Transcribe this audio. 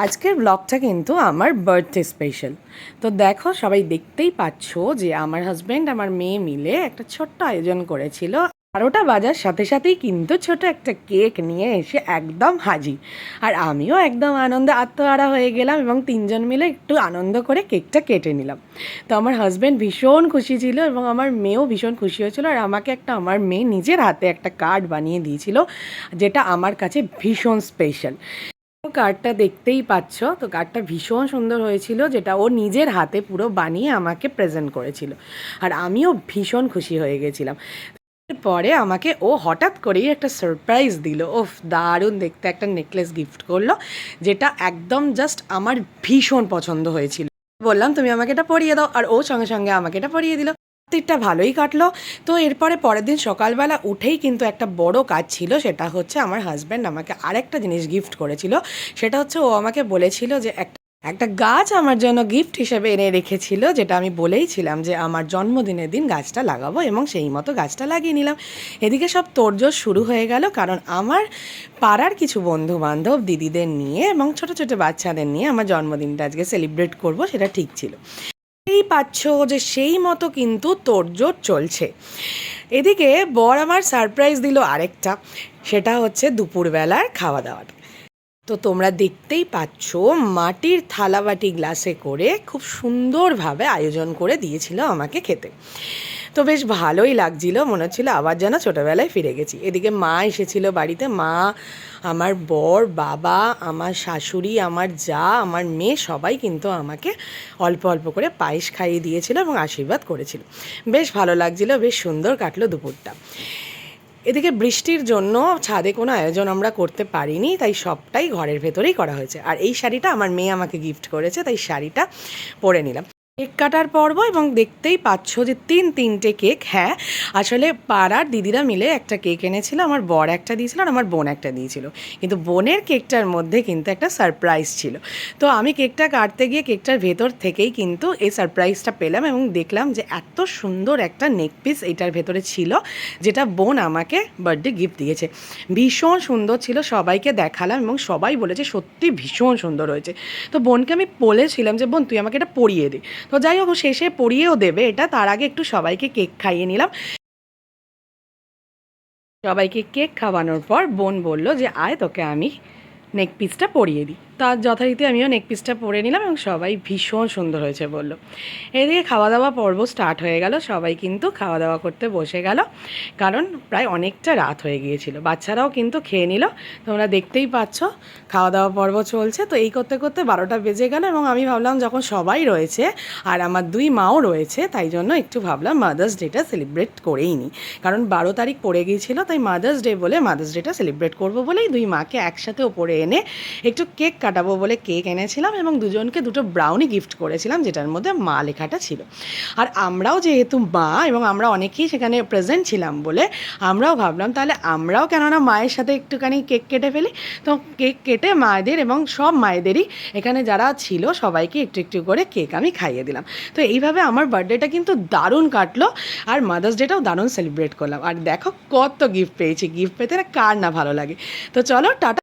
আজকের ব্লগটা কিন্তু আমার বার্থডে স্পেশাল। তো দেখো, সবাই দেখতেই পাচ্ছ যে আমার হাজব্যান্ড আমার মেয়ে মিলে একটা ছোট্ট আয়োজন করেছিল। 12টা বাজার সাথে সাথেই কিন্তু ছোট একটা কেক নিয়ে এসে একদম হাজির। আর আমিও একদম আনন্দে আত্মহারা হয়ে গেলাম এবং তিনজন মিলে একটু আনন্দ করে কেকটা কেটে নিলাম। তো আমার হাজব্যান্ড ভীষণ খুশি ছিল এবং আমার মেয়েও ভীষণ খুশি হয়েছিল। আর আমাকে আমার মেয়ে নিজের হাতে একটা কার্ড বানিয়ে দিয়েছিল, যেটা আমার কাছে ভীষণ স্পেশাল। কার্ডটা দেখতেই পাচ্ছ, তো কার্ডটা ভীষণ সুন্দর হয়েছিল, যেটা ও নিজের হাতে পুরো বানিয়ে আমাকে প্রেজেন্ট করেছিল। আর আমিও ভীষণ খুশি হয়ে গেছিলাম। পরে আমাকে ও হঠাৎ করেই একটা সারপ্রাইজ দিল। ওফ, দারুণ দেখতে একটা নেকলেস গিফট করলো, যেটা একদম জাস্ট আমার ভীষণ পছন্দ হয়েছিল। বললাম তুমি আমাকে এটা পরিয়ে দাও, আর ও সঙ্গে সঙ্গে আমাকে এটা পরিয়ে দিল। রাত্রিটা ভালোই কাটলো। তো এরপরে পরের দিন সকালবেলা উঠেই কিন্তু একটা বড় কাজ ছিল, সেটা হচ্ছে আমার হাজব্যান্ড আমাকে আরেকটা জিনিস গিফট করেছিল। সেটা হচ্ছে ও আমাকে বলেছিল যে একটা একটা গাছ আমার জন্য গিফট হিসেবে এনে রেখেছিল, যেটা আমি বলেইছিলাম যে আমার জন্মদিনের দিন গাছটা লাগাবো, এবং সেই মতো গাছটা লাগিয়ে নিলাম। এদিকে সব তোড়জোড় শুরু হয়ে গেল, কারণ আমার পাড়ার কিছু বন্ধু বান্ধব দিদিদের নিয়ে এবং ছোটো ছোটো বাচ্চাদের নিয়ে আমার জন্মদিনটা আজকে সেলিব্রেট করব, সেটা ঠিক ছিল। এই পাচ্ছ যে সেই মতো কিন্তু তোড়জোড় চলছে। এদিকে বর আমার সারপ্রাইজ দিল আরেকটা, সেটা হচ্ছে দুপুরবেলার খাওয়া দাওয়াটা। তো তোমরা দেখতেই পাচ্ছ, মাটির থালাবাটি গ্লাসে করে খুব সুন্দরভাবে আয়োজন করে দিয়েছিল আমাকে খেতে। তো বেশ ভালোই লাগছিল, মনে হচ্ছিলো আবার যেন ছোটোবেলায় ফিরে গেছি। এদিকে মা এসেছিল বাড়িতে, মা, আমার বর, বাবা, আমার শাশুড়ি, আমার যা, আমার মেয়ে, সবাই কিন্তু আমাকে অল্প অল্প করে পায়েস খাইয়ে দিয়েছিল এবং আশীর্বাদ করেছিল। বেশ ভালো লাগছিল, বেশ সুন্দর কাটলো দুপুরটা। এদিকে বৃষ্টির জন্য ছাদে কোনো আয়োজন আমরা করতে পারিনি, তাই সবটাই ঘরের ভেতরেই করা হয়েছে। আর এই শাড়িটা আমার মেয়ে আমাকে গিফট করেছে, তাই শাড়িটা পরে নিলাম। কেক কাটার পর্ব, এবং দেখতেই পাচ্ছ যে তিনটে কেক। হ্যাঁ, আসলে পাড়ার দিদিরা মিলে একটা কেক এনেছিল, আমার বর একটা দিয়েছিল আর আমার বোন একটা দিয়েছিল। কিন্তু বোনের কেকটার মধ্যে কিন্তু একটা সারপ্রাইজ ছিল। তো আমি কেকটা কাটতে গিয়ে কেকটার ভেতর থেকেই কিন্তু এই সারপ্রাইজটা পেলাম, এবং দেখলাম যে এত সুন্দর একটা নেক পিস এইটার ভেতরে ছিল, যেটা বোন আমাকে বার্থডে গিফট দিয়েছে। ভীষণ সুন্দর ছিল, সবাইকে দেখালাম এবং সবাই বলেছে সত্যি ভীষণ সুন্দর হয়েছে। তো বোনকে আমি বলেছিলাম যে বোন, তুই আমাকে এটা পরিয়ে দে। তো যাই হোক, শেষে পরিয়েও দেবে এটা, তার আগে একটু সবাইকে কেক খাইয়ে নিলাম। সবাইকে কেক খাওয়ানোর পর বোন বলল যে আয়, তোকে আমি নেক পিসটা পরিয়ে দিই। তার যথারীতি আমিও নেক পিসটা পরে নিলাম এবং সবাই ভীষণ সুন্দর হয়েছে বলল। এদিকে খাওয়া দাওয়া পর্ব স্টার্ট হয়ে গেল, সবাই কিন্তু খাওয়া দাওয়া করতে বসে গেল, কারণ প্রায় অনেকটা রাত হয়ে গিয়েছিল। বাচ্চারাও কিন্তু খেয়ে নিল, তোমরা দেখতেই পাচ্ছ খাওয়া দাওয়া পর্ব চলছে। তো এই করতে করতে 12টা বেজে গেল, এবং আমি ভাবলাম যখন সবাই রয়েছে আর আমার দুই মাও রয়েছে, তাই জন্য একটু ভাবলাম মাদার্স ডেটা সেলিব্রেট করেই নিই। কারণ 12 তারিখ পড়ে গিয়েছিল, তাই মাদার্স ডে বলে মাদার্স ডেটা সেলিব্রেট করবো বলেই দুই মাকে একসাথে ওপরে এনে একটু কেক কাটাবো বলে কেক এনেছিলাম, এবং দুজনকে দুটো ব্রাউনি গিফট করেছিলাম, যেটার মধ্যে মা লেখাটা ছিল। আর আমরাও যেহেতু মা এবং আমরা অনেকেই সেখানে প্রেজেন্ট ছিলাম বলে আমরাও ভাবলাম তাহলে আমরাও কেননা মায়ের সাথে একটুখানি কেক কেটে ফেলি। তো কেক কেটে মায়েদের এবং সব মায়েদেরই এখানে যারা ছিল সবাইকে একটু একটু করে কেক আমি খাইয়ে দিলাম। তো এইভাবে আমার বার্থডেটা কিন্তু দারুণ কাটলো, আর মাদার্স ডেটাও দারুণ সেলিব্রেট করলাম। আর দেখো কত গিফট পেয়েছি, গিফট পেতে না কার না ভালো লাগে। তো চলো, টাটা।